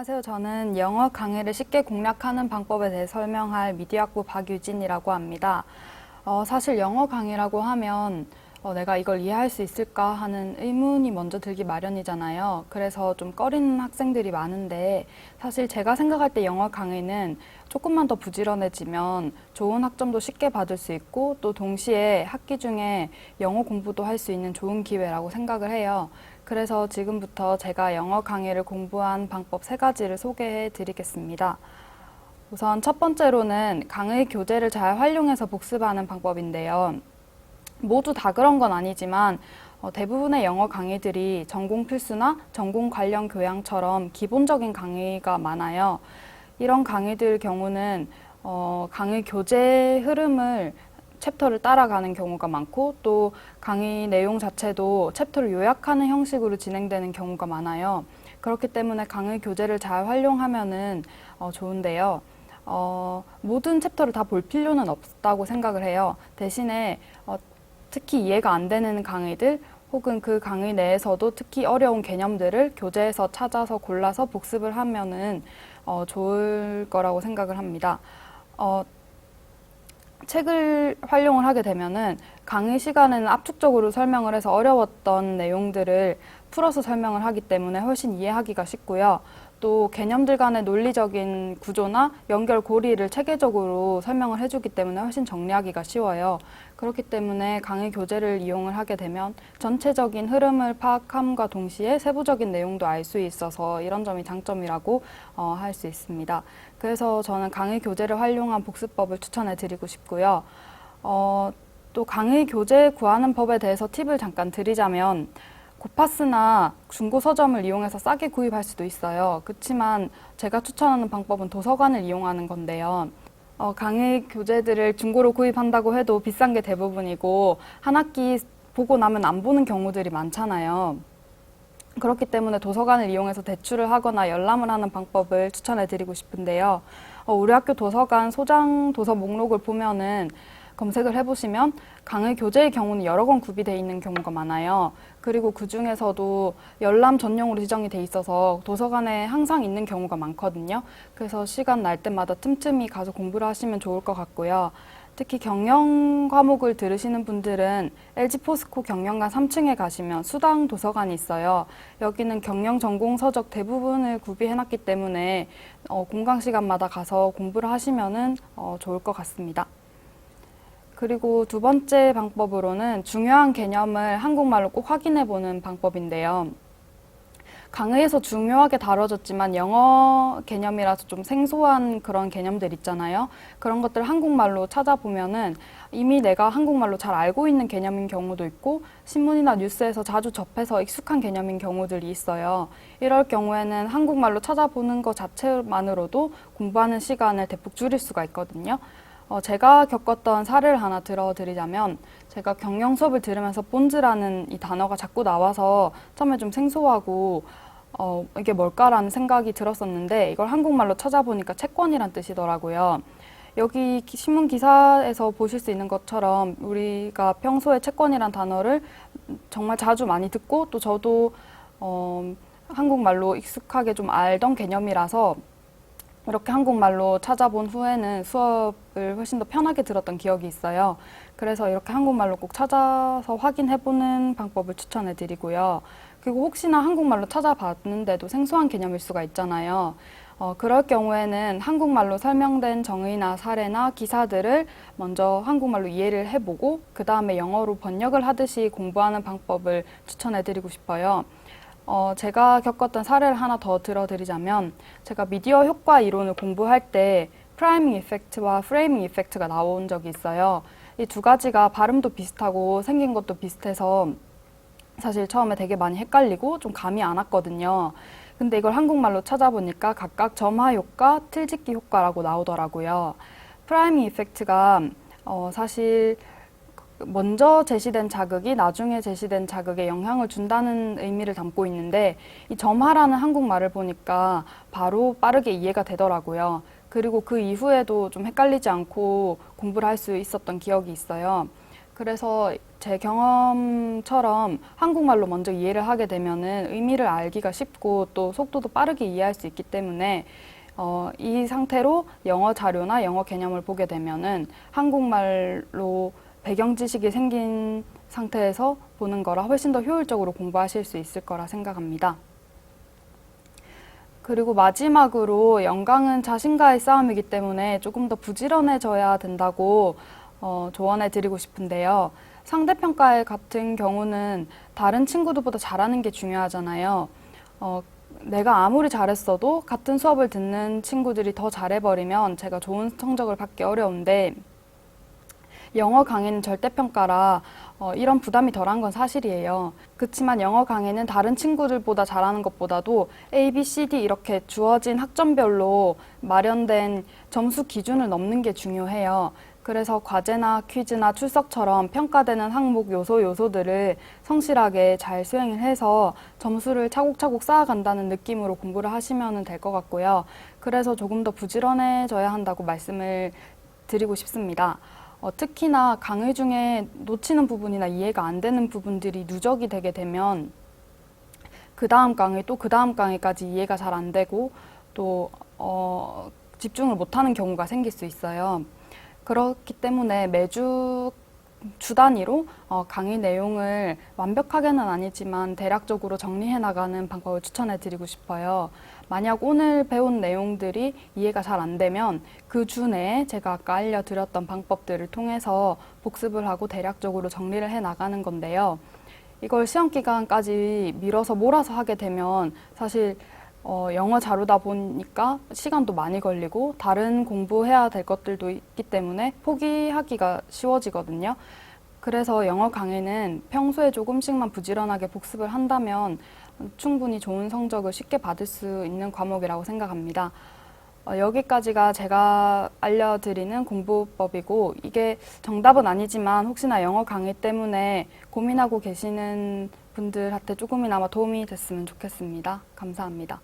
안녕하세요. 저는 영어 강의를 쉽게 공략하는 방법에 대해 설명할 미디어학부 박유진이라고 합니다. 사실 영어 강의라고 하면 내가 이걸 이해할 수 있을까 하는 의문이 먼저 들기 마련이잖아요. 그래서 좀 꺼리는 학생들이 많은데 사실 제가 생각할 때 영어 강의는 조금만 더 부지런해지면 좋은 학점도 쉽게 받을 수 있고 또 동시에 학기 중에 영어 공부도 할 수 있는 좋은 기회라고 생각을 해요. 그래서 지금부터 제가 영어 강의를 공부한 방법 3가지를 소개해 드리겠습니다. 우선 첫 번째로는 강의 교재를 잘 활용해서 복습하는 방법인데요. 모두 다 그런 건 아니지만 대부분의 영어 강의들이 전공 필수나 전공 관련 교양처럼 기본적인 강의가 많아요. 이런 강의들 경우는 강의 교재 흐름을 챕터를 따라가는 경우가 많고 또 강의 내용 자체도 챕터를 요약하는 형식으로 진행되는 경우가 많아요. 그렇기 때문에 강의 교재를 잘 활용하면은 좋은데요. 모든 챕터를 다 볼 필요는 없다고 생각을 해요. 대신에 특히 이해가 안 되는 강의들 혹은 그 강의 내에서도 특히 어려운 개념들을 교재에서 찾아서 골라서 복습을 하면은 좋을 거라고 생각을 합니다. 책을 활용을 하게 되면은 강의 시간에는 압축적으로 설명을 해서 어려웠던 내용들을 풀어서 설명을 하기 때문에 훨씬 이해하기가 쉽고요. 또 개념들 간의 논리적인 구조나 연결 고리를 체계적으로 설명을 해주기 때문에 훨씬 정리하기가 쉬워요. 그렇기 때문에 강의 교재를 이용을 하게 되면 전체적인 흐름을 파악함과 동시에 세부적인 내용도 알 수 있어서 이런 점이 장점이라고 할 수 있습니다. 그래서 저는 강의 교재를 활용한 복습법을 추천해 드리고 싶고요. 또 강의 교재 구하는 법에 대해서 팁을 잠깐 드리자면 고파스나 중고 서점을 이용해서 싸게 구입할 수도 있어요. 그렇지만 제가 추천하는 방법은 도서관을 이용하는 건데요. 강의 교재들을 중고로 구입한다고 해도 비싼 게 대부분이고 한 학기 보고 나면 안 보는 경우들이 많잖아요. 그렇기 때문에 도서관을 이용해서 대출을 하거나 열람을 하는 방법을 추천해 드리고 싶은데요. 우리 학교 도서관 소장 도서 목록을 보면은 검색을 해보시면 강의 교재의 경우는 여러 권 구비되어 있는 경우가 많아요. 그리고 그 중에서도 열람 전용으로 지정이 돼 있어서 도서관에 항상 있는 경우가 많거든요. 그래서 시간 날 때마다 틈틈이 가서 공부를 하시면 좋을 것 같고요. 특히 경영 과목을 들으시는 분들은 LG 포스코 경영관 3층에 가시면 수당 도서관이 있어요. 여기는 경영 전공 서적 대부분을 구비해놨기 때문에 공강 시간마다 가서 공부를 하시면은 좋을 것 같습니다. 그리고 두 번째 방법으로는 중요한 개념을 한국말로 꼭 확인해 보는 방법인데요. 강의에서 중요하게 다뤄졌지만 영어 개념이라서 좀 생소한 그런 개념들 있잖아요. 그런 것들 한국말로 찾아보면은 이미 내가 한국말로 잘 알고 있는 개념인 경우도 있고 신문이나 뉴스에서 자주 접해서 익숙한 개념인 경우들이 있어요. 이럴 경우에는 한국말로 찾아보는 것 자체만으로도 공부하는 시간을 대폭 줄일 수가 있거든요. 제가 겪었던 사례를 하나 들어드리자면 제가 경영 수업을 들으면서 본즈라는 이 단어가 자꾸 나와서 처음에 좀 생소하고 이게 뭘까라는 생각이 들었었는데 이걸 한국말로 찾아보니까 채권이란 뜻이더라고요. 여기 신문 기사에서 보실 수 있는 것처럼 우리가 평소에 채권이란 단어를 정말 자주 많이 듣고 또 저도 한국말로 익숙하게 좀 알던 개념이라서 이렇게 한국말로 찾아본 후에는 수업을 훨씬 더 편하게 들었던 기억이 있어요. 그래서 이렇게 한국말로 꼭 찾아서 확인해보는 방법을 추천해 드리고요. 그리고 혹시나 한국말로 찾아봤는데도 생소한 개념일 수가 있잖아요. 그럴 경우에는 한국말로 설명된 정의나 사례나 기사들을 먼저 한국말로 이해를 해보고 그 다음에 영어로 번역을 하듯이 공부하는 방법을 추천해 드리고 싶어요. 제가 겪었던 사례를 하나 더 들어드리자면 제가 미디어 효과 이론을 공부할 때 프라이밍 이펙트와 프레이밍 이펙트가 나온 적이 있어요. 이 두 가지가 발음도 비슷하고 생긴 것도 비슷해서 사실 처음에 되게 많이 헷갈리고 좀 감이 안 왔거든요. 근데 이걸 한국말로 찾아보니까 각각 점화 효과, 틀짓기 효과라고 나오더라고요. 프라이밍 이펙트가 사실 먼저 제시된 자극이 나중에 제시된 자극에 영향을 준다는 의미를 담고 있는데 이 점화라는 한국말을 보니까 바로 빠르게 이해가 되더라고요. 그리고 그 이후에도 좀 헷갈리지 않고 공부를 할 수 있었던 기억이 있어요. 그래서 제 경험처럼 한국말로 먼저 이해를 하게 되면은 의미를 알기가 쉽고 또 속도도 빠르게 이해할 수 있기 때문에 이 상태로 영어 자료나 영어 개념을 보게 되면은 한국말로 배경 지식이 생긴 상태에서 보는 거라 훨씬 더 효율적으로 공부하실 수 있을 거라 생각합니다. 그리고 마지막으로 영강은 자신과의 싸움이기 때문에 조금 더 부지런해져야 된다고 조언해 드리고 싶은데요. 상대평가에 같은 경우는 다른 친구들보다 잘하는 게 중요하잖아요. 내가 아무리 잘했어도 같은 수업을 듣는 친구들이 더 잘해버리면 제가 좋은 성적을 받기 어려운데 영어 강의는 절대평가라 이런 부담이 덜한 건 사실이에요. 그렇지만 영어 강의는 다른 친구들보다 잘하는 것보다도 A, B, C, D 이렇게 주어진 학점별로 마련된 점수 기준을 넘는 게 중요해요. 그래서 과제나 퀴즈나 출석처럼 평가되는 항목 요소들을 성실하게 잘 수행을 해서 점수를 차곡차곡 쌓아간다는 느낌으로 공부를 하시면 될 것 같고요. 그래서 조금 더 부지런해져야 한다고 말씀을 드리고 싶습니다. 특히나 강의 중에 놓치는 부분이나 이해가 안 되는 부분들이 누적이 되게 되면 그 다음 강의 또 그 다음 강의까지 이해가 잘 안 되고 또 집중을 못하는 경우가 생길 수 있어요. 그렇기 때문에 매주 주 단위로 강의 내용을 완벽하게는 아니지만 대략적으로 정리해 나가는 방법을 추천해 드리고 싶어요. 만약 오늘 배운 내용들이 이해가 잘 안 되면 그 주 내에 제가 아까 알려드렸던 방법들을 통해서 복습을 하고 대략적으로 정리를 해 나가는 건데요. 이걸 시험 기간까지 밀어서 몰아서 하게 되면 사실 영어 자료다 보니까 시간도 많이 걸리고 다른 공부해야 될 것들도 있기 때문에 포기하기가 쉬워지거든요. 그래서 영어 강의는 평소에 조금씩만 부지런하게 복습을 한다면 충분히 좋은 성적을 쉽게 받을 수 있는 과목이라고 생각합니다. 여기까지가 제가 알려드리는 공부법이고 이게 정답은 아니지만 혹시나 영어 강의 때문에 고민하고 계시는 분들한테 조금이나마 도움이 됐으면 좋겠습니다. 감사합니다.